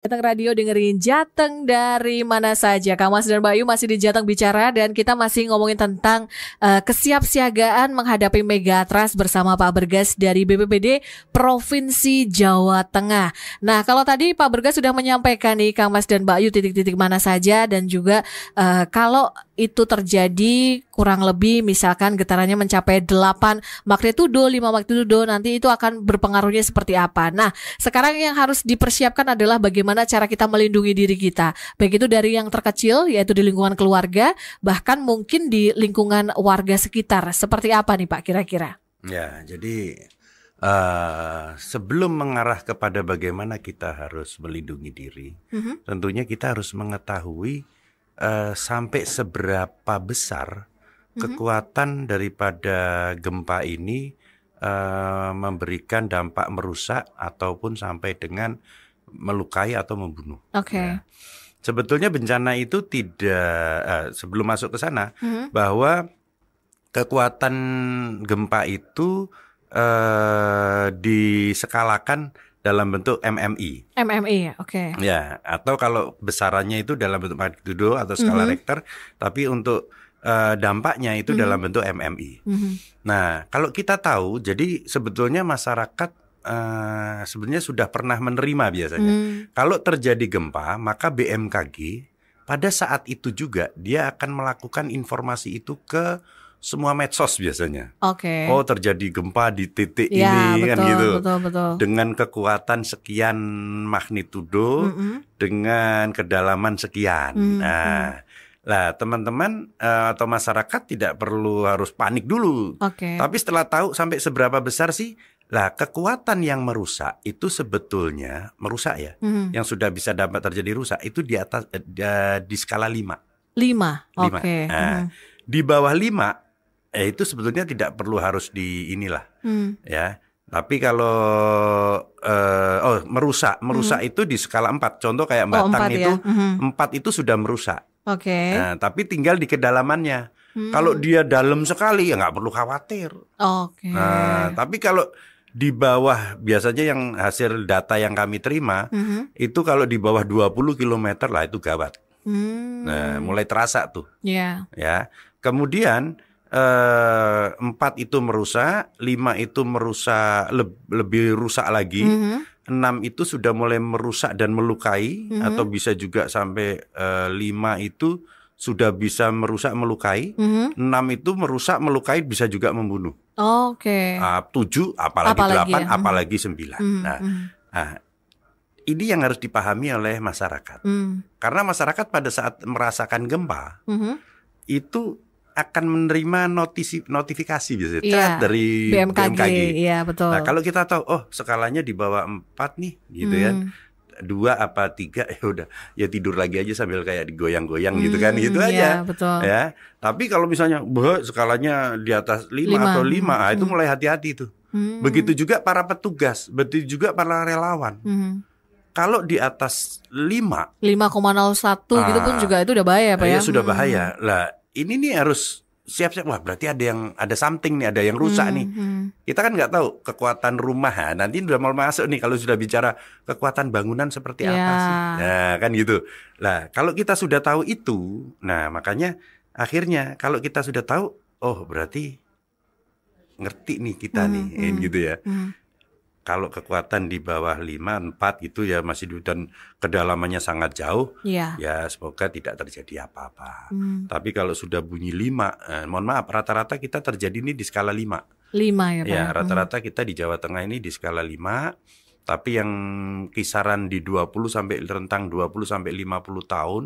Jateng Radio dengerin Jateng dari mana saja. Kang Mas dan Mbak Ayu masih di Jateng Bicara dan kita masih ngomongin tentang kesiapsiagaan menghadapi Megatrust bersama Pak Bergas dari BPBD Provinsi Jawa Tengah. Nah, kalau tadi Pak Bergas sudah menyampaikan nih Kang Mas dan Mbak Ayu titik-titik mana saja dan juga kalau itu terjadi kurang lebih misalkan getarannya mencapai 8 magnitudo, 5 magnitudo, nanti itu akan berpengaruhnya seperti apa. Nah, sekarang yang harus dipersiapkan adalah bagaimana cara kita melindungi diri kita. Baik itu dari yang terkecil, yaitu di lingkungan keluarga, bahkan mungkin di lingkungan warga sekitar. Seperti apa nih Pak kira-kira? Ya, jadi sebelum mengarah kepada bagaimana kita harus melindungi diri, tentunya kita harus mengetahui sampai seberapa besar kekuatan daripada gempa ini memberikan dampak merusak ataupun sampai dengan melukai atau membunuh. Oke. Ya. Sebetulnya bencana itu tidak sebelum masuk ke sana bahwa kekuatan gempa itu diskalakan dalam bentuk MMI. MMI ya, oke. Ya, atau kalau besarannya itu dalam bentuk magnitudo atau skala Richter, tapi untuk dampaknya itu dalam bentuk MMI. Nah, kalau kita tahu, jadi sebetulnya masyarakat sebenarnya sudah pernah menerima biasanya. Kalau terjadi gempa, maka BMKG pada saat itu juga dia akan melakukan informasi itu ke semua medsos biasanya. Oke. Oh, terjadi gempa di titik Ya, ini betul, kan gitu. Betul. Dengan kekuatan sekian magnitudo, dengan kedalaman sekian. Nah, teman-teman atau masyarakat tidak perlu harus panik dulu. Tapi setelah tahu sampai seberapa besar sih, lah kekuatan yang merusak itu sebetulnya merusak ya, yang sudah bisa dapat terjadi rusak itu di atas di skala 5. 5. Oke. Nah, di bawah 5 itu sebetulnya tidak perlu harus di inilah, ya. Tapi kalau merusak itu di skala 4. Contoh kayak Batang 4 itu, ya? 4 itu sudah merusak. Oke. Nah, tapi tinggal di kedalamannya. Kalau dia dalam sekali ya nggak perlu khawatir. Oke. Nah, tapi kalau di bawah, biasanya yang hasil data yang kami terima itu kalau di bawah 20 km lah itu gawat. Nah, mulai terasa tuh. Ya. Kemudian 4 itu merusak, 5 itu merusak lebih rusak lagi, 6 itu sudah mulai merusak dan melukai, atau bisa juga sampai 5 itu sudah bisa merusak melukai, 6 itu merusak melukai bisa juga membunuh. Oke. 7 apalagi 8 ya? apalagi 9. Nah, ini yang harus dipahami oleh masyarakat. Karena masyarakat pada saat merasakan gempa itu akan menerima notifikasi biasanya dari BMKG. Iya, betul. Nah, kalau kita tahu skalanya di bawah 4 nih gitu ya. 2 apa 3 ya udah, ya tidur lagi aja sambil kayak digoyang-goyang gitu kan, gitu aja. Betul. Ya. Tapi kalau misalnya skalanya di atas 5 atau 5, itu mulai hati-hati tuh. Begitu juga para petugas, begitu juga para relawan. Kalau di atas 5,01 gitu pun juga itu udah bahaya Pak ya? Sudah bahaya. Lah, ini nih harus siap-siap. Wah, berarti ada something nih, ada yang rusak nih. Kita kan nggak tahu kekuatan rumah. Nanti udah mau masuk nih kalau sudah bicara kekuatan bangunan seperti apa sih. Nah, kan gitu. Lah, kalau kita sudah tahu itu, nah makanya akhirnya kalau kita sudah tahu, berarti ngerti nih kita nih, gitu ya. Kalau kekuatan di bawah 5, 4 gitu ya masih dan kedalamannya sangat jauh, ya semoga tidak terjadi apa-apa. Tapi kalau sudah bunyi 5, mohon maaf, rata-rata kita terjadi ini di skala 5. 5 ya Pak? Ya, rata-rata kita di Jawa Tengah ini di skala 5, tapi yang kisaran di 20 sampai rentang 20 sampai 50 tahun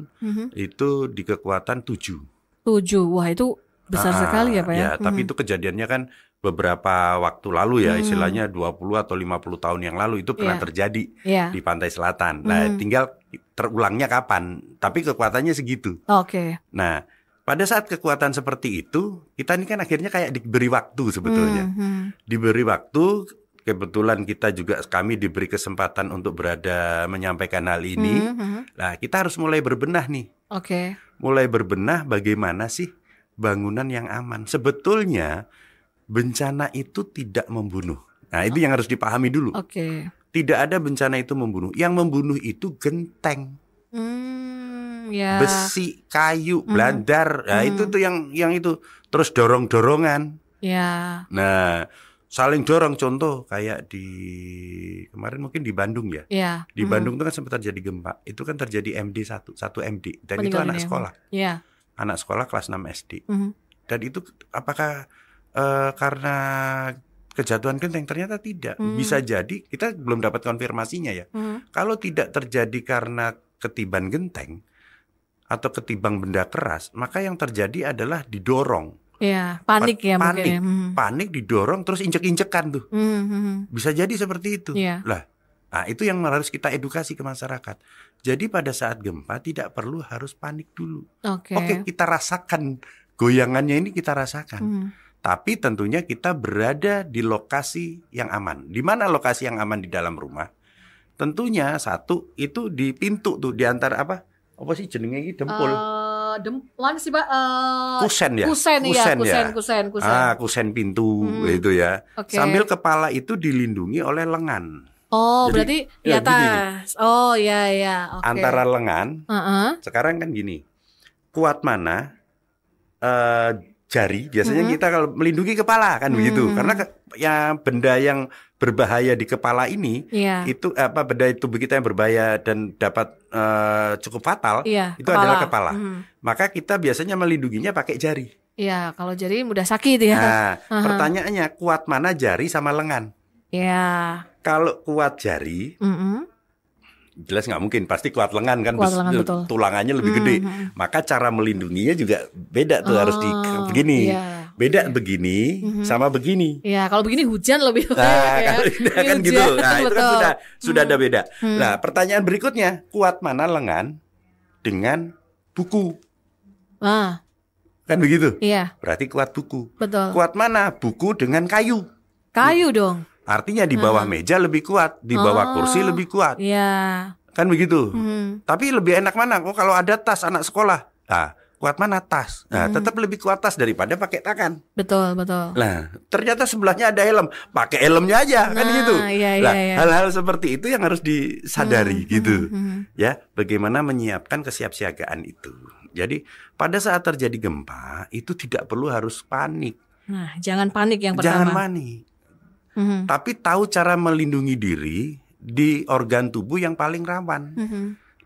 itu di kekuatan 7. 7, wah itu besar sekali ya Pak ya? Ya, tapi itu kejadiannya kan beberapa waktu lalu ya, istilahnya 20 atau 50 tahun yang lalu itu pernah terjadi di pantai selatan. Nah, tinggal terulangnya kapan, tapi kekuatannya segitu. Nah, pada saat kekuatan seperti itu, kita ini kan akhirnya kayak diberi waktu sebetulnya. Diberi waktu, kebetulan kami diberi kesempatan untuk berada menyampaikan hal ini. Nah, kita harus mulai berbenah nih. Mulai berbenah bagaimana sih bangunan yang aman. Sebetulnya bencana itu tidak membunuh. Nah, itu yang harus dipahami dulu. Tidak ada bencana itu membunuh. Yang membunuh itu genteng. Ya. Besi, kayu, blandar. Nah, itu tuh yang itu terus dorong-dorongan. Ya. Nah, saling dorong, contoh kayak di kemarin mungkin di Bandung ya. Ya. Di Bandung itu kan sempat terjadi gempa. Itu kan terjadi MD 1 MD dan itu Meninggal anak dunia. sekolah. Ya. Anak sekolah kelas 6 SD. Dan itu apakah karena kejatuhan genteng? Ternyata tidak. Bisa jadi, kita belum dapat konfirmasinya ya. Kalau tidak terjadi karena ketiban genteng atau ketibang benda keras, maka yang terjadi adalah didorong. Ya, panik ya panik, mungkin. Panik didorong terus injek-injekan tuh. Bisa jadi seperti itu. Ya. Nah, itu yang harus kita edukasi ke masyarakat. Jadi pada saat gempa tidak perlu harus panik dulu. Oke, kita rasakan goyangannya ini, kita rasakan. Tapi tentunya kita berada di lokasi yang aman. Di mana lokasi yang aman di dalam rumah? Tentunya satu itu di pintu tuh, di antara apa sih jenenge iki, dempul. Mana sih Pak? Kusen ya. Kusen. Kusen pintu itu ya. Sambil kepala itu dilindungi oleh lengan. Oh, jadi, berarti di atas. Oh, ya. Antara lengan. Sekarang kan gini. Kuat mana jari? Biasanya kita kalau melindungi kepala kan begitu. Karena ya benda yang berbahaya di kepala ini itu benda tubuh kita yang berbahaya dan dapat cukup fatal itu adalah kepala. Maka kita biasanya melindunginya pakai jari. Iya, kalau jari mudah sakit ya. Nah, pertanyaannya kuat mana jari sama lengan? Ya. Kalau kuat jari, jelas nggak mungkin, pasti kuat lengan kan, tulangannya lebih gede. Maka cara melindunginya juga beda tuh, harus begini. Beda begini sama begini. Ya, kalau begini hujan lebih baik. Kalau kan gitu. Nah, itu kan sudah ada beda. Nah, pertanyaan berikutnya, kuat mana lengan dengan buku? Kan begitu? Iya. Berarti kuat buku. Betul. Kuat mana buku dengan kayu? Kayu dong. Artinya di bawah meja lebih kuat, di bawah kursi lebih kuat. Iya. Kan begitu. Tapi lebih enak mana? Kalau ada tas anak sekolah. Nah, kuat mana tas? Nah, tetap lebih kuat tas daripada pakai tangan. Betul. Nah, ternyata sebelahnya ada helm. Pakai helmnya aja, kan gitu. Iya. Hal-hal seperti itu yang harus disadari gitu. Ya, bagaimana menyiapkan kesiapsiagaan itu. Jadi, pada saat terjadi gempa, itu tidak perlu harus panik. Nah, jangan panik yang pertama. Jangan panik. Tapi tahu cara melindungi diri di organ tubuh yang paling rawan.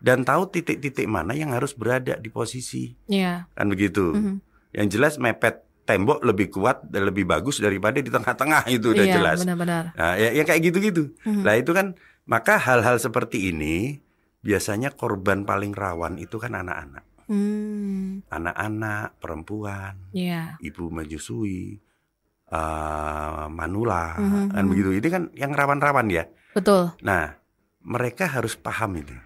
Dan tahu titik-titik mana yang harus berada di posisi. Kan begitu. Yang jelas mepet tembok lebih kuat dan lebih bagus daripada di tengah-tengah, itu udah jelas. Benar-benar. Nah, ya kayak gitu-gitu. Nah, itu kan, maka hal-hal seperti ini biasanya korban paling rawan itu kan anak-anak. Anak-anak, perempuan, ibu menyusui, manula, kan begitu. Ini kan yang rawan-rawan ya. Betul. Nah, mereka harus paham ini.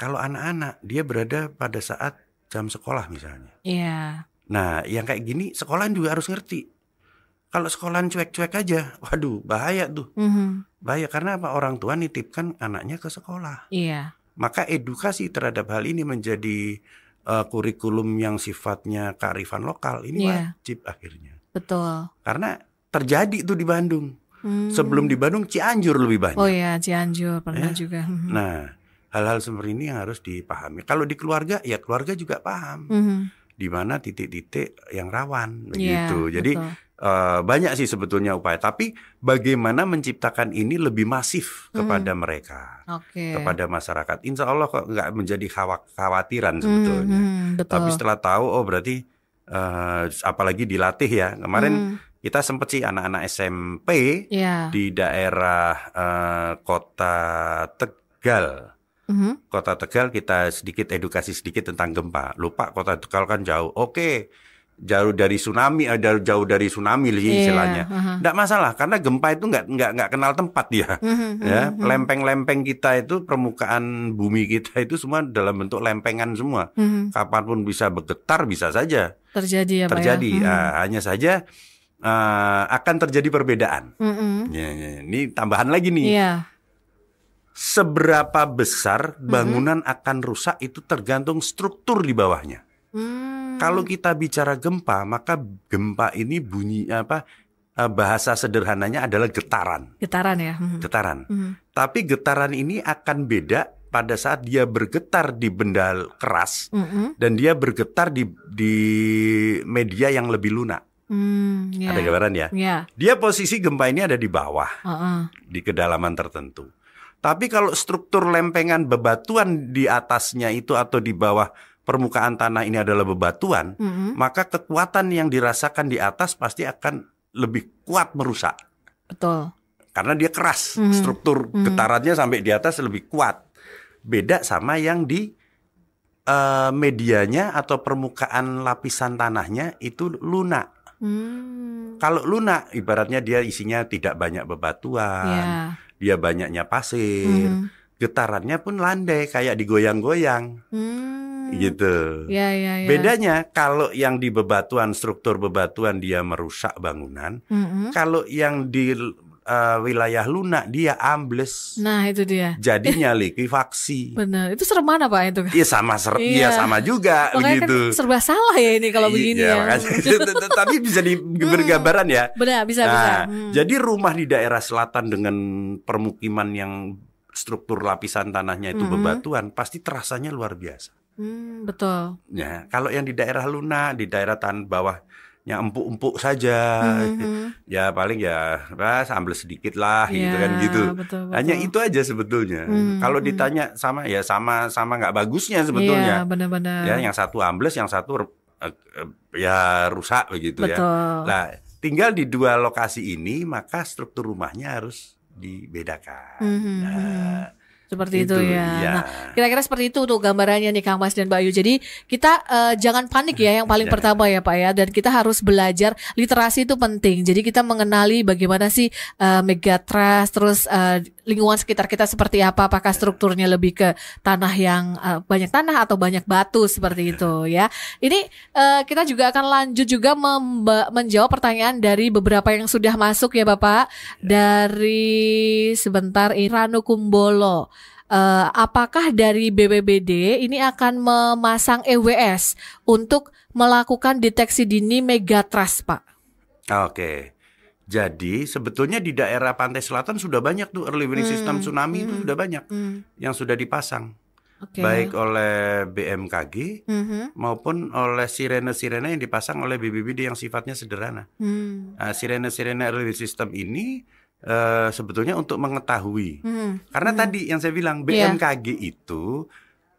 Kalau anak-anak dia berada pada saat jam sekolah misalnya. Iya. Nah, yang kayak gini sekolahan juga harus ngerti. Kalau sekolahan cuek-cuek aja, waduh bahaya tuh. Bahaya karena apa? Orang tua nitipkan anaknya ke sekolah. Iya. Maka edukasi terhadap hal ini menjadi kurikulum yang sifatnya kearifan lokal. Ini wajib akhirnya. Betul. Karena terjadi tuh di Bandung. Sebelum di Bandung, Cianjur lebih banyak. Oh ya, Cianjur pernah juga. Nah, hal-hal seperti ini yang harus dipahami. Kalau di keluarga, ya keluarga juga paham. Di mana titik-titik yang rawan, begitu. Jadi banyak sih sebetulnya upaya. Tapi bagaimana menciptakan ini lebih masif kepada mereka, kepada masyarakat. Insya Allah kok nggak menjadi khawatiran sebetulnya. Tapi setelah tahu, oh berarti apalagi dilatih ya. Kemarin kita sempat sih anak-anak SMP di daerah Kota Tegal. Kota Tegal kita sedikit edukasi sedikit tentang gempa. Lupa Kota Tegal kan jauh. Oke, jauh dari tsunami, jauh dari tsunami istilahnya. Nggak masalah karena gempa itu nggak kenal tempat ya. Ya, lempeng-lempeng kita itu, permukaan bumi kita itu semua dalam bentuk lempengan semua. Kapanpun bisa bergetar, bisa saja terjadi ya, terjadi. Hanya saja akan terjadi perbedaan. Ini tambahan lagi nih. Seberapa besar bangunan akan rusak itu tergantung struktur di bawahnya. Kalau kita bicara gempa, maka gempa ini bunyi bahasa sederhananya adalah getaran. Getaran ya. Getaran. Tapi getaran ini akan beda pada saat dia bergetar di benda keras dan dia bergetar di media yang lebih lunak. Ada gambaran ya? Dia posisi gempa ini ada di bawah, di kedalaman tertentu. Tapi kalau struktur lempengan bebatuan di atasnya itu atau di bawah permukaan tanah ini adalah bebatuan, maka kekuatan yang dirasakan di atas pasti akan lebih kuat merusak. Betul. Karena dia keras, struktur getarannya sampai di atas lebih kuat. Beda sama yang di medianya atau permukaan lapisan tanahnya itu lunak. Kalau lunak, ibaratnya dia isinya tidak banyak bebatuan, dia banyaknya pasir, getarannya pun landai kayak digoyang-goyang. Gitu. Bedanya kalau yang di bebatuan, struktur bebatuan dia merusak bangunan, kalau yang di wilayah lunak dia ambles. Nah itu dia. Jadinya likuifaksi. Benar. Itu serem mana Pak itu? Iya sama juga. Makanya begitu. Kan serba salah ya ini kalau begini ya. Tapi bisa bergambaran ya. Benar, bisa. Jadi rumah di daerah selatan dengan permukiman yang struktur lapisan tanahnya itu bebatuan, pasti terasanya luar biasa. Betul. Ya, kalau yang di daerah lunak, di daerah tanah bawahnya empuk-empuk saja, ya paling ya ambles sedikit lah, gitu kan gitu. Betul. Hanya itu aja sebetulnya. Kalau ditanya sama nggak bagusnya sebetulnya. Iya, benar-benar. Ya, yang satu ambles, yang satu ya rusak begitu. Betul. Ya. Nah, tinggal di dua lokasi ini maka struktur rumahnya harus dibedakan. Seperti itu ya. Nah, kira-kira seperti itu tuh gambarannya nih Kang Mas dan Mbak Ayu. Jadi kita jangan panik ya yang paling pertama ya Pak ya. Dan kita harus belajar, literasi itu penting. Jadi kita mengenali bagaimana sih megatrust, terus lingkungan sekitar kita seperti apa. Apakah strukturnya lebih ke tanah yang banyak tanah atau banyak batu seperti itu ya. Ini kita juga akan lanjut juga menjawab pertanyaan dari beberapa yang sudah masuk ya Bapak. Dari sebentar Ranu Kumbolo. Apakah dari BPBD ini akan memasang EWS untuk melakukan deteksi dini megatrust, Pak? Oke. Jadi sebetulnya di daerah pantai selatan sudah banyak tuh early warning system tsunami itu sudah banyak yang sudah dipasang. Baik oleh BMKG maupun oleh sirene-sirene yang dipasang oleh BPBD yang sifatnya sederhana. Nah, sirene-sirene early warning system ini sebetulnya untuk mengetahui. Karena tadi yang saya bilang BMKG itu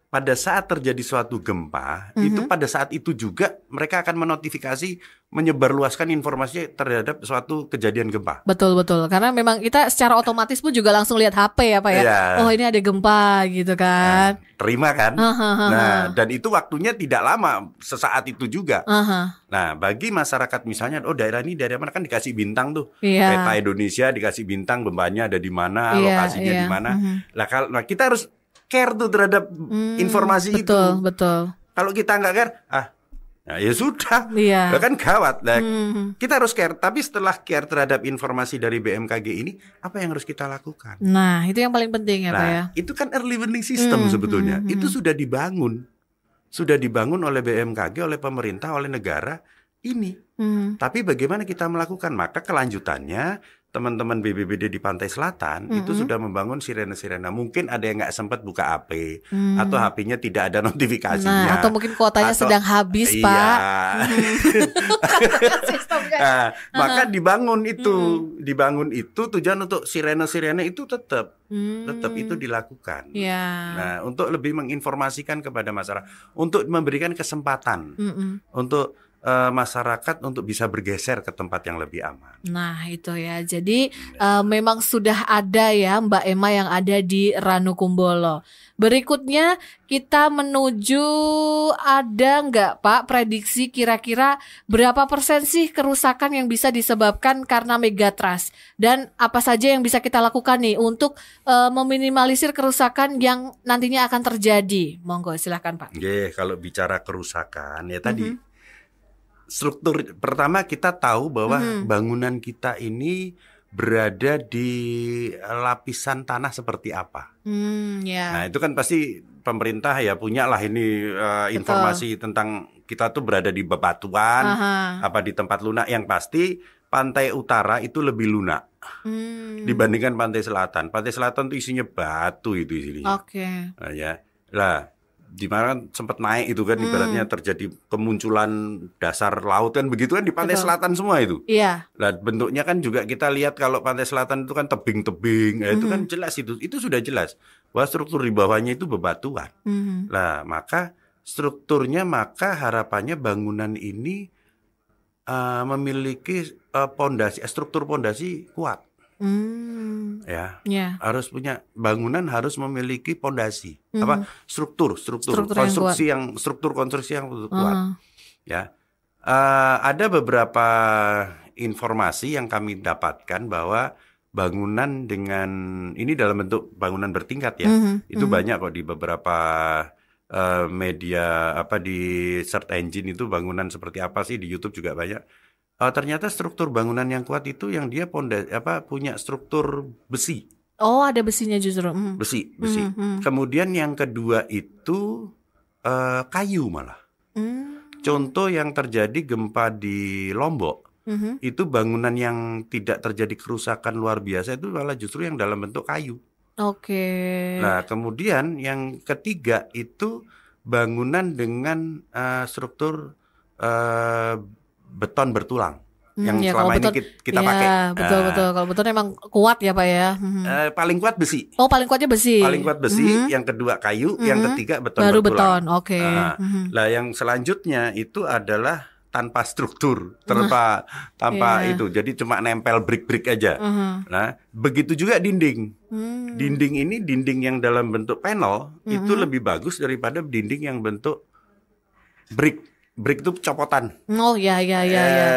pada saat terjadi suatu gempa, itu pada saat itu juga mereka akan menotifikasi, menyebarluaskan informasi terhadap suatu kejadian gempa. Betul. Karena memang kita secara otomatis pun juga langsung lihat HP ya Pak ya. Oh ini ada gempa gitu kan. Nah, terima kan? Nah, dan itu waktunya tidak lama, sesaat itu juga. Nah, bagi masyarakat misalnya, daerah ini daerah mana kan dikasih bintang tuh. Peta Indonesia dikasih bintang, gempanya ada di mana, lokasinya di mana. Nah, kita harus care tuh terhadap informasi itu. Betul. Kalau kita nggak care, ya sudah, kan gawat. Nah, kita harus care. Tapi setelah care terhadap informasi dari BMKG ini, apa yang harus kita lakukan? Nah, itu yang paling penting ya Pak ya. Itu kan early warning system sebetulnya. Itu sudah dibangun oleh BMKG, oleh pemerintah, oleh negara ini. Tapi bagaimana kita melakukan? Maka kelanjutannya teman-teman BPBD di Pantai Selatan itu sudah membangun sirene-sirene. Mungkin ada yang nggak sempat buka HP atau HP-nya tidak ada notifikasinya. Nah, atau mungkin kuotanya sedang habis, Pak. Maka dibangun itu tujuan untuk sirene-sirene itu tetap itu dilakukan. Nah, untuk lebih menginformasikan kepada masyarakat, untuk memberikan kesempatan untuk masyarakat untuk bisa bergeser ke tempat yang lebih aman. Nah itu ya. Jadi memang sudah ada ya Mbak Emma yang ada di Ranu Kumbolo. Berikutnya kita menuju, ada nggak Pak prediksi kira-kira berapa persen sih kerusakan yang bisa disebabkan karena megatrust, dan apa saja yang bisa kita lakukan nih untuk meminimalisir kerusakan yang nantinya akan terjadi? Monggo silahkan Pak. Kalau bicara kerusakan ya tadi struktur pertama kita tahu bahwa bangunan kita ini berada di lapisan tanah seperti apa. Nah itu kan pasti pemerintah ya punya lah ini informasi tentang kita tuh berada di bebatuan, apa di tempat lunak. Yang pasti pantai utara itu lebih lunak dibandingkan pantai selatan. Pantai selatan itu isinya batu itu isinya. Oke. Nah, ya, lah di mana kan sempat naik itu kan ibaratnya terjadi kemunculan dasar laut kan begitu kan di pantai selatan semua itu. Iya. Nah bentuknya kan juga kita lihat kalau pantai selatan itu kan tebing-tebing, itu kan jelas itu sudah jelas bahwa struktur di bawahnya itu bebatuan. Nah maka strukturnya maka harapannya bangunan ini memiliki struktur pondasi kuat. Ya, harus punya bangunan harus memiliki pondasi struktur konstruksi yang kuat. Ya, ada beberapa informasi yang kami dapatkan bahwa bangunan dengan ini dalam bentuk bangunan bertingkat ya, itu banyak kok di beberapa media di search engine itu bangunan seperti apa sih di YouTube juga banyak. Ternyata struktur bangunan yang kuat itu yang dia punya struktur besi. Oh, ada besinya justru. Besi. Kemudian yang kedua itu kayu malah. Contoh yang terjadi gempa di Lombok, itu bangunan yang tidak terjadi kerusakan luar biasa itu malah justru yang dalam bentuk kayu. Oke. Nah, kemudian yang ketiga itu bangunan dengan struktur beton bertulang yang selama ini kita pakai. Betul. Kalau beton emang kuat ya Pak ya. Paling kuat besi. Oh, paling kuatnya besi. Paling kuat besi, yang kedua kayu, yang ketiga beton baru bertulang. Beton, oke. Lah yang selanjutnya itu adalah tanpa struktur, tanpa itu. Jadi cuma nempel brick-brick aja. Nah, begitu juga dinding. Dinding yang dalam bentuk panel itu lebih bagus daripada dinding yang bentuk brick. Brick itu copotan. Oh ya.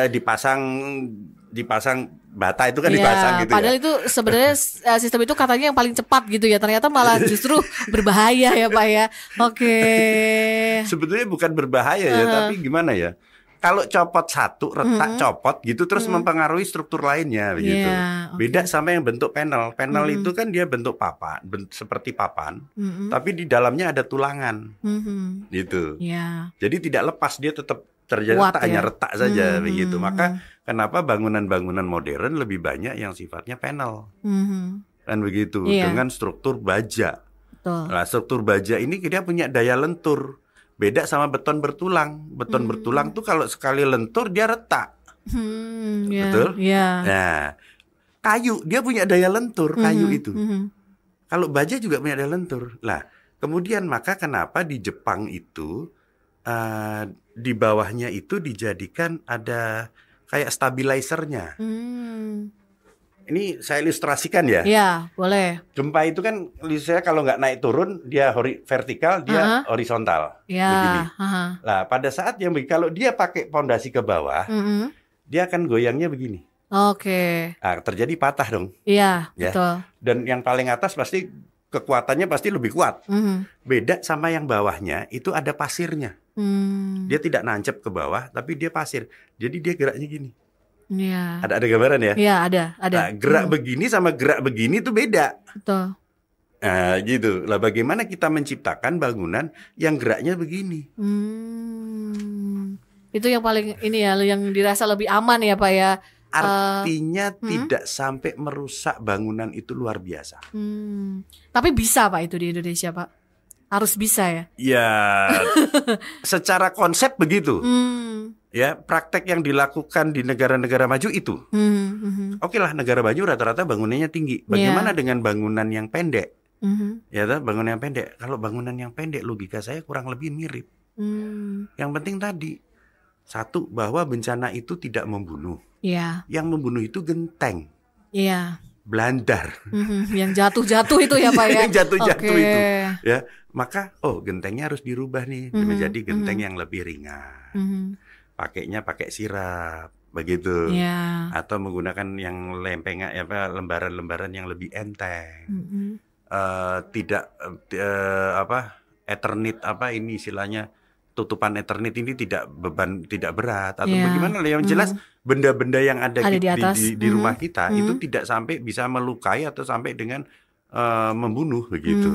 Dipasang bata itu kan dipasang gitu. Padahal itu sebenarnya sistem itu katanya yang paling cepat gitu ya. Ternyata malah justru berbahaya ya Pak ya. Oke. Sebetulnya bukan berbahaya ya, tapi gimana ya? Kalau copot satu, retak copot gitu terus mempengaruhi struktur lainnya begitu. Beda sama yang bentuk panel. Panel itu kan dia bentuk papan, seperti papan, tapi di dalamnya ada tulangan. Gitu. Jadi tidak lepas, dia tetap terjadi hanya retak saja begitu. Maka kenapa bangunan-bangunan modern lebih banyak yang sifatnya panel. Kan begitu, dengan struktur baja. Nah, struktur baja ini dia punya daya lentur. Beda sama beton bertulang. Beton bertulang tuh kalau sekali lentur dia retak. Betul? Nah, kayu dia punya daya lentur, kayu itu. Kalau baja juga punya daya lentur. Nah, kemudian maka kenapa di Jepang itu di bawahnya itu dijadikan ada kayak stabilizernya. Ini saya ilustrasikan ya. Iya, boleh. Gempa itu kan saya kalau nggak naik turun dia vertikal, dia horizontal. Begini. Nah, pada saat yang kalau dia pakai pondasi ke bawah, dia akan goyangnya begini. Oke. Nah, terjadi patah dong. Iya, betul. Dan yang paling atas pasti kekuatannya pasti lebih kuat. Beda sama yang bawahnya, itu ada pasirnya. Dia tidak nancep ke bawah, tapi dia pasir. Jadi dia geraknya gini. Iya. Ada gambaran ya? Iya, ada. Nah, gerak begini sama gerak begini itu beda. Betul. Nah, gitu. Lah bagaimana kita menciptakan bangunan yang geraknya begini? Itu yang paling ini ya, yang dirasa lebih aman ya Pak ya. Artinya tidak sampai merusak bangunan itu luar biasa. Tapi bisa Pak itu di Indonesia Pak? Harus bisa ya? Ya, secara konsep begitu. Ya, praktek yang dilakukan di negara-negara maju itu. Oke lah, negara maju rata-rata bangunannya tinggi. Bagaimana dengan bangunan yang pendek? Ya, bangunan yang pendek. Kalau bangunan yang pendek, logika saya kurang lebih mirip. Yang penting tadi, satu, bahwa bencana itu tidak membunuh. Yang membunuh itu genteng. Blandar. Yang jatuh-jatuh itu ya Pak ya. Yang jatuh-jatuh itu. Ya, maka gentengnya harus dirubah nih menjadi genteng yang lebih ringan. Pakainya pakai sirap begitu. Atau menggunakan yang lembaran-lembaran yang lebih enteng. Tidak Eternit ini istilahnya, tutupan Eternit ini tidak beban, tidak berat atau bagaimana. Yang jelas benda-benda yang ada di atas di rumah kita itu tidak sampai bisa melukai atau sampai dengan membunuh begitu.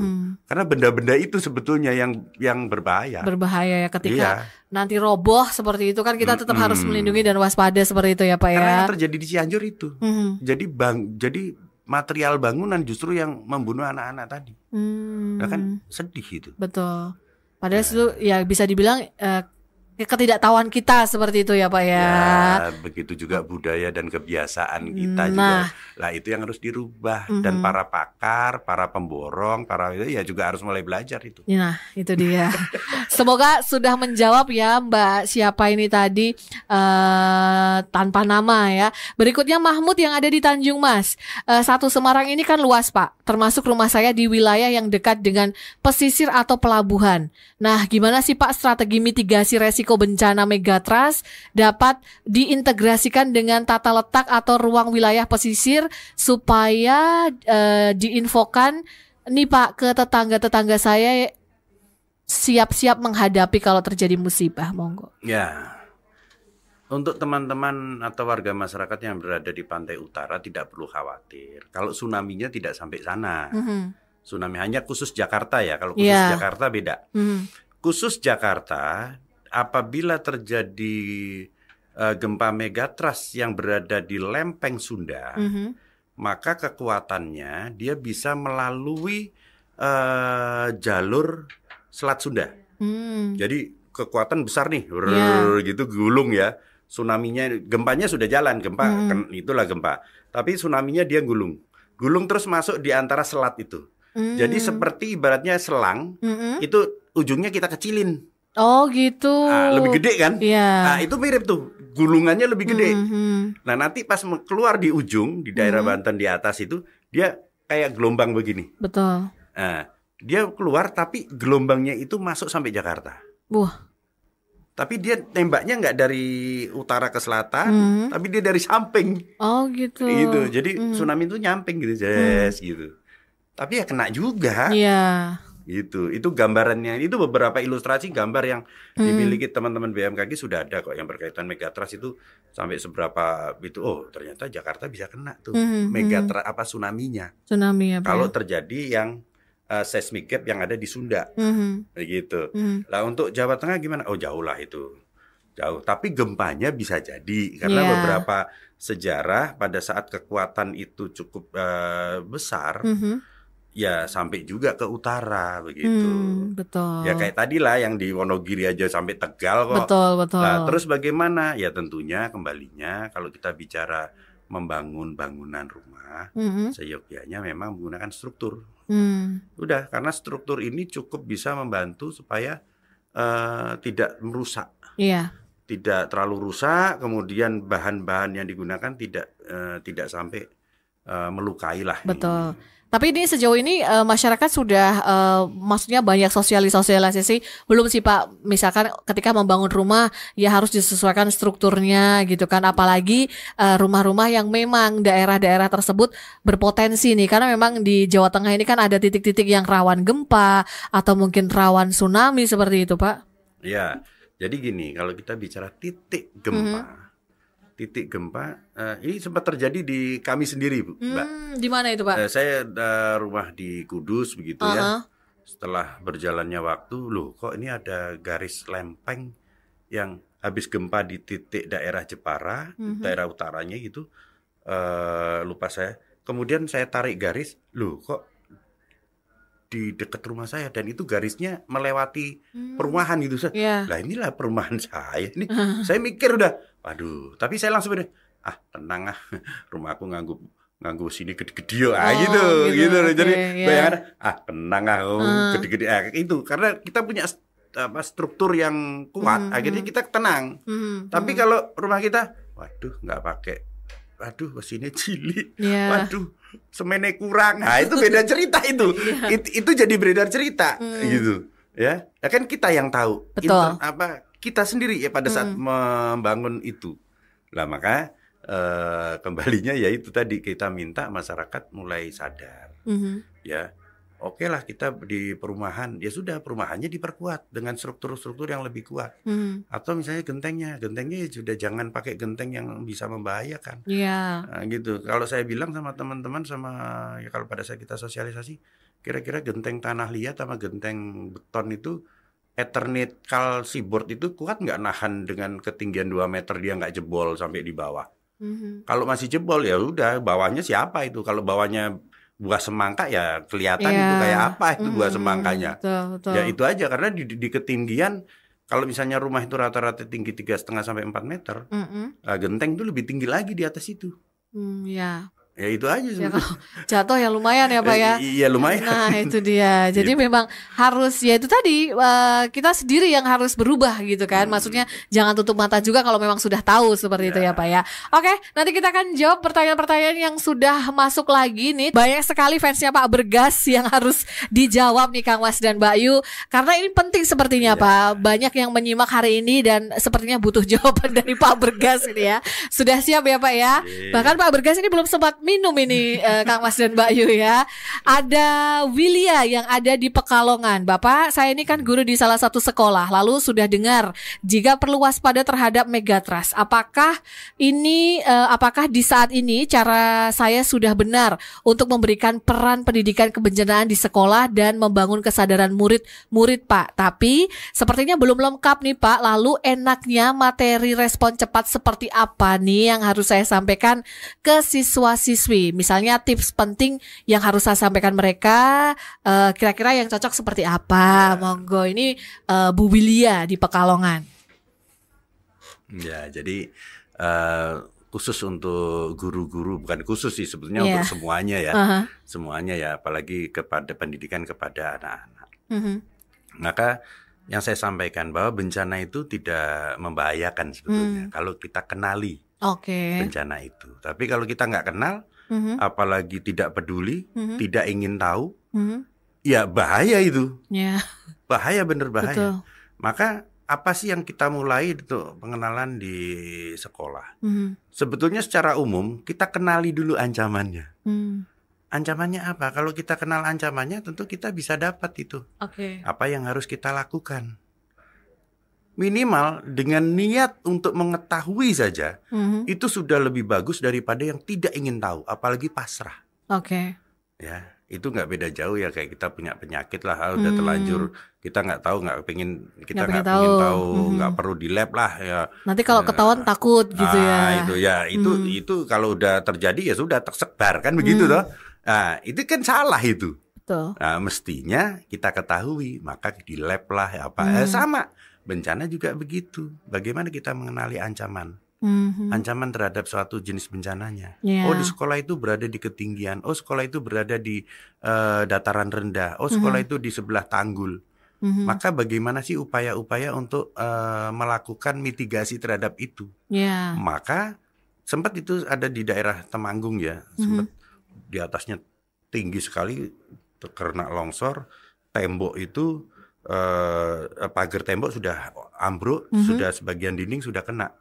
Karena benda-benda itu sebetulnya yang berbahaya. Berbahaya ya ketika nanti roboh seperti itu kan kita tetap harus melindungi dan waspada seperti itu ya Pak ya. Karena yang terjadi di Cianjur itu. Jadi material bangunan justru yang membunuh anak-anak tadi. Nah kan sedih itu. Betul. Padahal itu ya bisa dibilang ketidaktahuan kita seperti itu ya Pak ya. Ya, begitu juga budaya dan kebiasaan kita juga. Lah itu yang harus dirubah dan para pakar, para pemborong, para itu ya juga harus mulai belajar itu. Nah, itu dia. Semoga sudah menjawab ya Mbak siapa ini tadi tanpa nama ya. Berikutnya Mahmud yang ada di Tanjung Mas. Satu Semarang ini kan luas Pak, termasuk rumah saya di wilayah yang dekat dengan pesisir atau pelabuhan. Nah, gimana sih Pak strategi mitigasi resiko bencana megatrust dapat diintegrasikan dengan tata letak atau ruang wilayah pesisir supaya diinfokan nih Pak ke tetangga-tetangga saya siap-siap menghadapi kalau terjadi musibah, monggo. Ya, untuk teman-teman atau warga masyarakat yang berada di pantai utara tidak perlu khawatir. Kalau tsunami-nya tidak sampai sana. Tsunami hanya khusus Jakarta ya. Kalau khusus Jakarta beda. Khusus Jakarta, apabila terjadi gempa megatrust yang berada di lempeng Sunda, maka kekuatannya dia bisa melalui jalur Selat Sunda. Jadi kekuatan besar nih, gitu gulung ya. Tsunami-nya, gempanya sudah jalan, itulah gempa. Tapi tsunami-nya dia gulung terus masuk di antara selat itu. Jadi seperti ibaratnya selang, itu ujungnya kita kecilin. Oh gitu. Lebih gede kan? Nah, itu mirip tuh, gulungannya lebih gede. Nah nanti pas keluar di ujung, di daerah Banten di atas itu, dia kayak gelombang begini. Betul. Nah, dia keluar tapi gelombangnya itu masuk sampai Jakarta. Wah. Tapi dia tembaknya nggak dari utara ke selatan, tapi dia dari samping. Oh gitu. Gitu. Jadi tsunami itu nyamping gitu, gitu. Tapi ya kena juga. Iya. Gitu. Itu gambarannya. Itu beberapa ilustrasi gambar yang dimiliki teman-teman BMKG sudah ada kok yang berkaitan megatrust itu sampai seberapa itu. Oh, ternyata Jakarta bisa kena tuh megatrust tsunami-nya. Tsunami ya, Pak. Kalau terjadi yang seismic gap yang ada di Sunda. Begitu. Lah untuk Jawa Tengah gimana? Oh, jauh lah itu. Jauh. Tapi gempanya bisa jadi karena beberapa sejarah pada saat kekuatan itu cukup besar. Ya sampai juga ke utara begitu. Betul. Ya kayak tadi lah yang di Wonogiri aja sampai Tegal kok. Betul. Nah, terus bagaimana? Ya tentunya kembalinya kalau kita bicara membangun bangunan rumah, seyogyanya memang menggunakan struktur. Udah, karena struktur ini cukup bisa membantu supaya tidak merusak. Iya. Tidak terlalu rusak, kemudian bahan-bahan yang digunakan tidak sampai melukai lah. Betul. Tapi ini sejauh ini masyarakat sudah maksudnya banyak sosialisasi belum sih Pak? Misalkan ketika membangun rumah ya harus disesuaikan strukturnya gitu kan. Apalagi rumah-rumah yang memang daerah-daerah tersebut berpotensi nih. Karena memang di Jawa Tengah ini kan ada titik-titik yang rawan gempa atau mungkin rawan tsunami seperti itu Pak. Ya, jadi gini, kalau kita bicara titik gempa. Titik gempa ini sempat terjadi di kami sendiri, Bu, Mbak. Di mana itu, Pak? Saya rumah di Kudus begitu ya. Setelah berjalannya waktu, loh kok ini ada garis lempeng yang habis gempa di titik daerah Jepara, daerah utaranya gitu. Lupa saya. Kemudian saya tarik garis, loh kok di dekat rumah saya dan itu garisnya melewati perumahan gitu. Lah inilah perumahan saya ini. Saya mikir udah, waduh, tapi saya langsung bilang, tenang rumahku nganggu sini gede-gede gitu. Jadi bayangan tenang gede-gede itu karena kita punya struktur yang kuat, akhirnya kita tenang. Tapi kalau rumah kita, waduh nggak pakai, waduh sini cilik, waduh semennya kurang, itu beda cerita itu. Itu jadi beredar cerita gitu ya kan kita yang tahu. Betul. Kita sendiri ya pada saat membangun itu lah, maka kembalinya ya itu tadi kita minta masyarakat mulai sadar ya. oke lah kita di perumahan, ya sudah perumahannya diperkuat dengan struktur-struktur yang lebih kuat. Atau misalnya gentengnya ya sudah jangan pakai genteng yang bisa membahayakan. Nah, gitu. Kalau saya bilang sama teman-teman ya kalau pada saat kita sosialisasi, kira-kira genteng tanah liat sama genteng beton itu Eternit kalsiboard itu kuat nggak nahan dengan ketinggian 2 meter dia nggak jebol sampai di bawah. Kalau masih jebol ya udah bawahnya siapa itu? Kalau bawahnya buah semangka ya kelihatan itu kayak apa itu buah semangkanya. Betul. Ya itu aja karena di ketinggian kalau misalnya rumah itu rata-rata tinggi 3,5 sampai 4 meter, genteng itu lebih tinggi lagi di atas itu. Ya itu aja ya, jatuh ya lumayan ya Pak ya. Iya lumayan. Nah itu dia. Jadi memang harus ya itu tadi kita sendiri yang harus berubah gitu kan. Maksudnya jangan tutup mata juga kalau memang sudah tahu seperti itu ya Pak ya. Oke, nanti kita akan jawab pertanyaan-pertanyaan yang sudah masuk lagi nih. Banyak sekali fansnya Pak Bergas yang harus dijawab nih Kang Mas dan Mbak Yu. Karena ini penting sepertinya Pak. Banyak yang menyimak hari ini dan sepertinya butuh jawaban dari Pak Bergas ini ya. Sudah siap ya Pak ya. Bahkan Pak Bergas ini belum sempat minum ini Kang Mas dan Mbak Yu ya. Ada Willia yang ada di Pekalongan. Bapak, saya ini kan guru di salah satu sekolah. Lalu sudah dengar jika perlu waspada terhadap megatrust. Apakah di saat ini cara saya sudah benar untuk memberikan peran pendidikan kebencanaan di sekolah dan membangun kesadaran murid Pak. Tapi sepertinya belum lengkap nih Pak. Lalu enaknya materi respon cepat seperti apa nih yang harus saya sampaikan ke siswa-siswi? Misalnya tips penting yang harus saya sampaikan mereka, kira-kira yang cocok seperti apa? Monggo, ini Bu Willia di Pekalongan. Ya, jadi khusus untuk guru-guru, bukan khusus sih sebetulnya untuk semuanya ya, semuanya ya, apalagi kepada pendidikan kepada anak-anak. Maka yang saya sampaikan bahwa bencana itu tidak membahayakan sebetulnya kalau kita kenali bencana itu. Tapi kalau kita nggak kenal, apalagi tidak peduli, tidak ingin tahu, ya bahaya itu. Bahaya, bener bahaya. Betul. Maka apa sih yang kita mulai untuk pengenalan di sekolah? Sebetulnya secara umum kita kenali dulu ancamannya. Ancamannya apa? Kalau kita kenal ancamannya, tentu kita bisa dapat itu. Apa yang harus kita lakukan? Minimal dengan niat untuk mengetahui saja, itu sudah lebih bagus daripada yang tidak ingin tahu, apalagi pasrah. Ya, itu nggak beda jauh ya kayak kita punya penyakit lah, udah terlanjur kita nggak tahu, nggak pengen tahu, nggak perlu di lab lah ya. Nanti kalau ketahuan takut gitu ya. Itu kalau udah terjadi ya sudah tersebar kan begitu toh. Nah, itu kan salah itu. Betul. Nah, mestinya kita ketahui, maka di lab lah ya apa. Sama. Bencana juga begitu. Bagaimana kita mengenali ancaman? Ancaman terhadap suatu jenis bencananya. Oh, di sekolah itu berada di ketinggian. Oh, sekolah itu berada di dataran rendah. Oh, sekolah itu di sebelah tanggul. Maka bagaimana sih upaya-upaya untuk melakukan mitigasi terhadap itu? Maka sempat itu ada di daerah Temanggung ya. Sempat di atasnya tinggi sekali terkena longsor. Tembok itu pagar tembok sudah ambruk, sudah sebagian dinding sudah kena.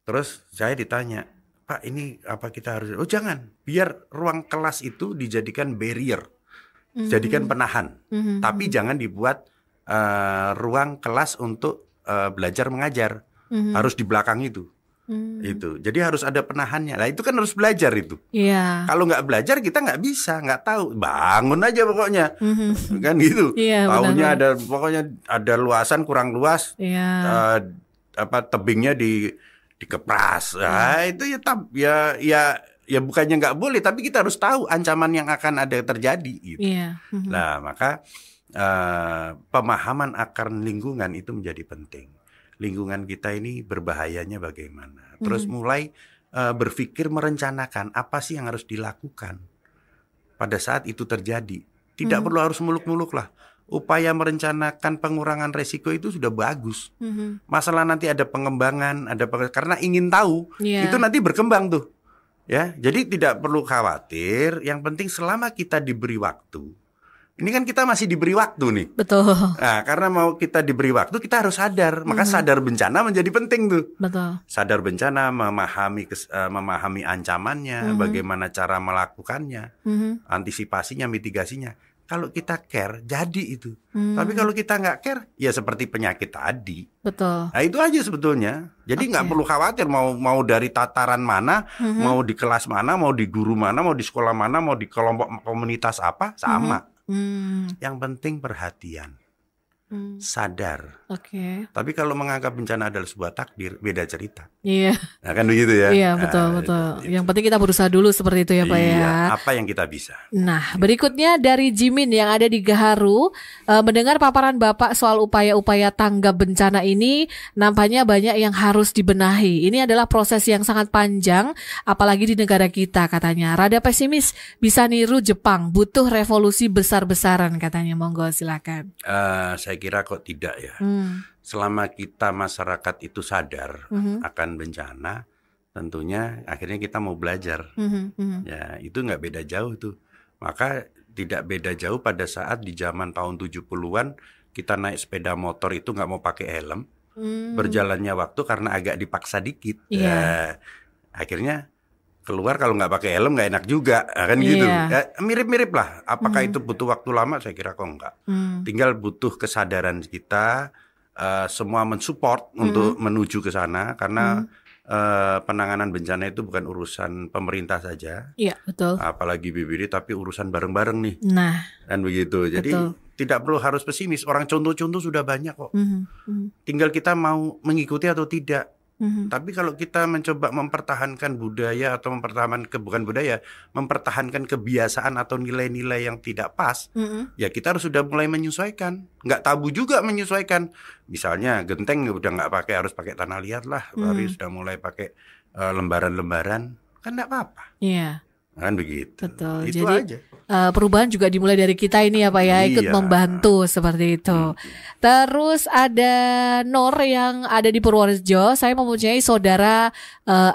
Terus saya ditanya, Pak ini apa kita harus? Oh jangan, biar ruang kelas itu dijadikan barrier, jadikan penahan. Tapi jangan dibuat ruang kelas untuk belajar mengajar, harus di belakang itu. Itu, jadi harus ada penahannya. Nah itu kan harus belajar itu. Kalau nggak belajar kita nggak bisa, nggak tahu. Bangun aja pokoknya, kan gitu. Tahunya pokoknya ada luasan kurang luas, tebingnya dikepras. Nah itu ya bukannya nggak boleh, tapi kita harus tahu ancaman yang akan ada terjadi. Gitu. Nah maka pemahaman akan lingkungan itu menjadi penting. Lingkungan kita ini berbahayanya bagaimana. Terus mulai berpikir merencanakan apa sih yang harus dilakukan pada saat itu terjadi. Tidak perlu harus muluk-muluk lah. Upaya merencanakan pengurangan resiko itu sudah bagus. Masalah nanti ada pengembangan, karena ingin tahu, itu nanti berkembang tuh. Ya, jadi tidak perlu khawatir. Yang penting selama kita diberi waktu. Ini kan kita masih diberi waktu nih. Betul. Nah, karena mau kita diberi waktu, kita harus sadar. Maka sadar bencana menjadi penting tuh. Betul. Sadar bencana, memahami ancamannya, bagaimana cara melakukannya, antisipasinya, mitigasinya. kalau kita care jadi itu. Tapi kalau kita nggak care, ya seperti penyakit tadi. Betul. Nah itu aja sebetulnya. Jadi nggak perlu khawatir mau dari tataran mana, mau di kelas mana, mau di guru mana, mau di sekolah mana, mau di kelompok komunitas apa, sama. Yang penting perhatian, sadar. Tapi kalau menganggap bencana adalah sebuah takdir, beda cerita. Iya. Nah, kan begitu ya. Iya, betul. Yang penting kita berusaha dulu seperti itu ya Pak ya. Apa yang kita bisa. Nah, berikutnya dari Jimin yang ada di Gaharu, mendengar paparan Bapak soal upaya-upaya tanggap bencana ini, nampaknya banyak yang harus dibenahi. Ini adalah proses yang sangat panjang, apalagi di negara kita katanya. Rada pesimis, bisa niru Jepang, butuh revolusi besar-besaran katanya. Monggo silakan. Saya kira kok tidak ya. Selama kita masyarakat itu sadar akan bencana, tentunya akhirnya kita mau belajar. Ya, itu nggak beda jauh tuh. Maka tidak beda jauh pada saat di zaman tahun 70-an kita naik sepeda motor itu nggak mau pakai helm. Berjalannya waktu karena agak dipaksa dikit. Ya, akhirnya keluar kalau nggak pakai helm nggak enak juga, kan gitu. Ya, mirip-mirip lah. Apakah itu butuh waktu lama? Saya kira kok enggak. Tinggal butuh kesadaran kita. Semua mensupport untuk menuju ke sana karena penanganan bencana itu bukan urusan pemerintah saja. Iya, betul. Apalagi BPBD tapi urusan bareng-bareng nih. Nah, kan begitu. Jadi tidak perlu harus pesimis. Orang contoh-contoh sudah banyak kok. Tinggal kita mau mengikuti atau tidak. Tapi kalau kita mencoba mempertahankan budaya atau mempertahankan kebiasaan atau nilai-nilai yang tidak pas, ya kita harus sudah mulai menyesuaikan. Nggak tabu juga menyesuaikan. Misalnya genteng udah nggak harus pakai tanah liat lah, baru sudah mulai pakai lembaran-lembaran, kan nggak apa-apa. Iya. Kan begitu. Betul. Itu jadi, aja. Perubahan juga dimulai dari kita ini ya Pak ya, ikut membantu seperti itu. Terus ada Nur yang ada di Purworejo. Saya mempunyai saudara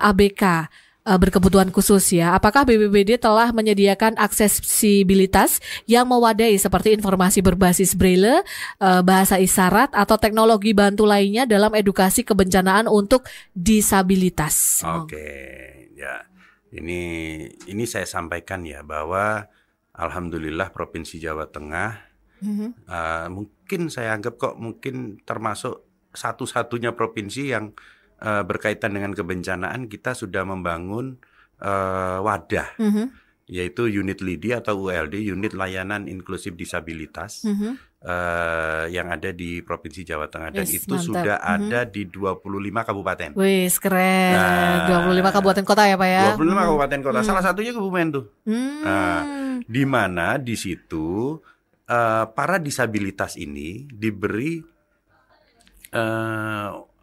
ABK berkebutuhan khusus ya. Apakah BPBD telah menyediakan aksesibilitas yang mewadai seperti informasi berbasis braille, bahasa isyarat atau teknologi bantu lainnya dalam edukasi kebencanaan untuk disabilitas? Oke, ya. Ini saya sampaikan ya bahwa alhamdulillah Provinsi Jawa Tengah mungkin saya anggap kok mungkin termasuk satu-satunya provinsi yang berkaitan dengan kebencanaan kita sudah membangun wadah yaitu unit LIDI atau ULD, unit layanan inklusif disabilitas yang ada di Provinsi Jawa Tengah dan itu mantap. Sudah ada di 25 kabupaten. Wih, keren. Nah, 25 kabupaten kota ya Pak ya. 25 kabupaten kota. Salah satunya Kebumen tuh. Di mana di situ para disabilitas ini diberi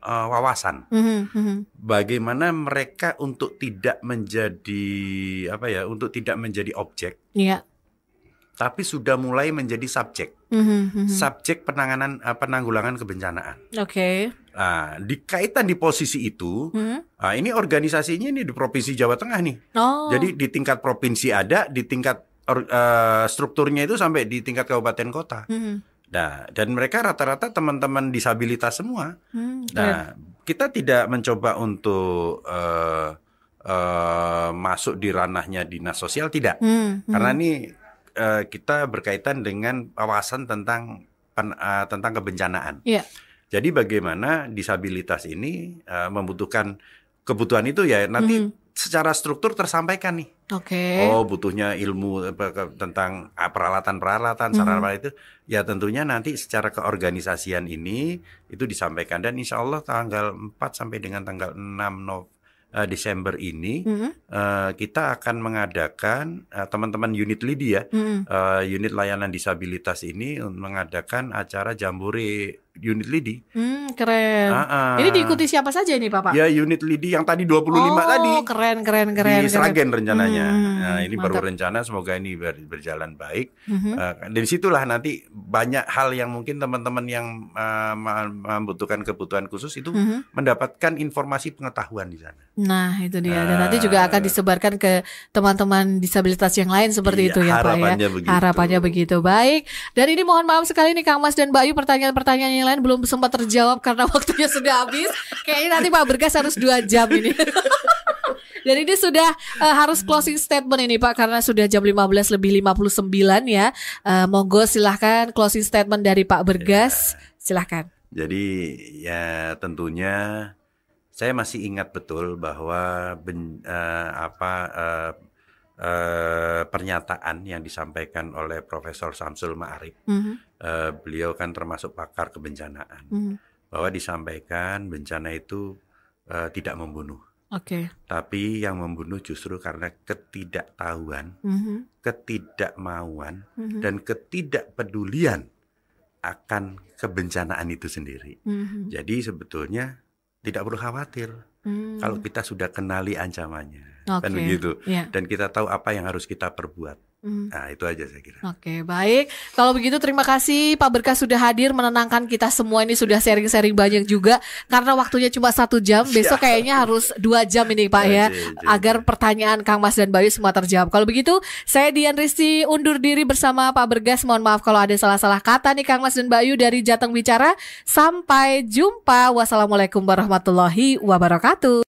wawasan bagaimana mereka untuk tidak menjadi untuk tidak menjadi objek, tapi sudah mulai menjadi subjek, subjek penanggulangan kebencanaan. Nah, dikaitan di posisi itu, ini organisasinya ini di Provinsi Jawa Tengah nih. Jadi di tingkat provinsi ada, di tingkat strukturnya itu sampai di tingkat kabupaten kota. Nah, dan mereka rata-rata teman-teman disabilitas semua. Nah, kita tidak mencoba untuk masuk di ranahnya dinas sosial, tidak. Karena ini kita berkaitan dengan wawasan tentang kebencanaan. Jadi bagaimana disabilitas ini membutuhkan kebutuhan itu ya nanti secara struktur tersampaikan nih. Oh, butuhnya ilmu tentang peralatan-peralatan, sarana itu. Ya tentunya nanti secara keorganisasian ini itu disampaikan dan insya Allah tanggal 4 sampai dengan tanggal 6 Desember ini kita akan mengadakan teman-teman unit LIDI ya, unit layanan disabilitas ini mengadakan acara jambore unit LIDI. Keren. Ini diikuti siapa saja ini Bapak? Ya unit LIDI yang tadi 25 tadi. Keren. Di Sragen rencananya. Nah ini mantap. Baru rencana, semoga ini berjalan baik. Dari situlah nanti banyak hal yang mungkin teman-teman yang membutuhkan kebutuhan khusus itu mendapatkan informasi pengetahuan di sana. Nah itu dia. Dan nanti juga akan disebarkan ke teman-teman disabilitas yang lain seperti itu ya Pak ya. Harapannya begitu. Baik. Dan ini mohon maaf sekali nih Kang Mas dan Mbak Ayu, pertanyaan-pertanyaan yang lain belum sempat terjawab karena waktunya sudah habis. Kayaknya nanti Pak Bergas harus 2 jam ini. Dan ini sudah harus closing statement ini Pak, karena sudah jam 15 lebih 59 ya. Monggo silahkan closing statement dari Pak Bergas, silahkan. Jadi ya tentunya saya masih ingat betul bahwa pernyataan yang disampaikan oleh Profesor Samsul Ma'arif, beliau kan termasuk pakar kebencanaan, bahwa disampaikan bencana itu tidak membunuh, tapi yang membunuh justru karena ketidaktahuan, ketidakmauan, dan ketidakpedulian akan kebencanaan itu sendiri. Jadi sebetulnya tidak perlu khawatir kalau kita sudah kenali ancamannya, kan begitu. Dan kita tahu apa yang harus kita perbuat. Nah itu aja saya kira. Oke, baik. Kalau begitu terima kasih Pak Bergas sudah hadir menenangkan kita semua. Ini sudah sharing-sharing banyak juga. Karena waktunya cuma 1 jam. Besok kayaknya harus 2 jam ini Pak ya, agar pertanyaan Kang Mas dan Bayu semua terjawab. Kalau begitu saya Dian Risti undur diri bersama Pak Bergas. Mohon maaf kalau ada salah-salah kata nih Kang Mas dan Bayu dari Jateng Bicara. Sampai jumpa. Wassalamualaikum warahmatullahi wabarakatuh.